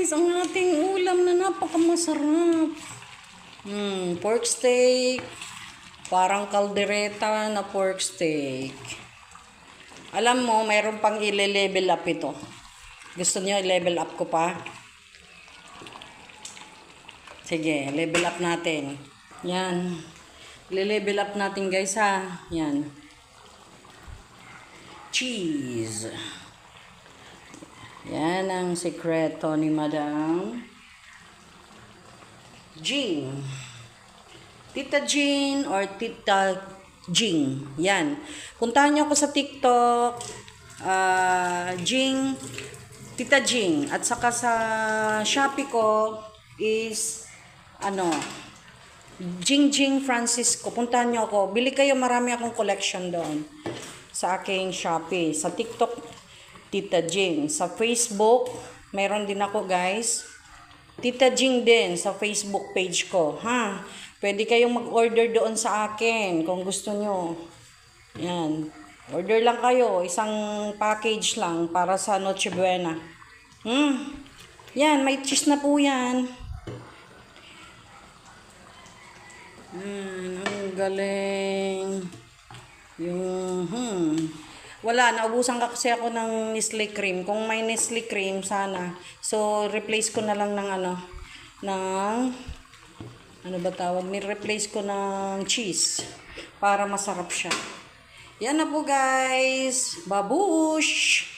guys, ang ating ulam na napakamasarap. Pork steak. Parang kaldereta na pork steak. Alam mo, mayroon pang i-level up ito. Gusto niyo i-level up ko pa? Sige, level up natin. Yan. Le-level up natin guys ha. Yan. Cheese. Yan ang sekreto ni Madam Jean. Tita Jean or Tita Jing. Yan. Puntahan niyo ako sa TikTok. Jing. Tita Jing. At saka sa Shopee ko is Jing Francisco. Puntahan niyo ako. Bili kayo, marami akong collection doon. Sa aking Shopee. Sa TikTok, Tita Jing. Sa Facebook, meron din ako guys. Tita Jing din sa Facebook page ko. Ha? Pwede kayong mag-order doon sa akin kung gusto nyo. Yan. Order lang kayo. Isang package lang para sa Noche Buena. Yan. May cheese na po yan. Ang galing. Wala, naubusan kasi ako ng Nestle cream. Kung may Nestle cream, sana. So, replace ko na lang ng replace ko ng cheese. Para masarap siya. Yan na po guys. Babush!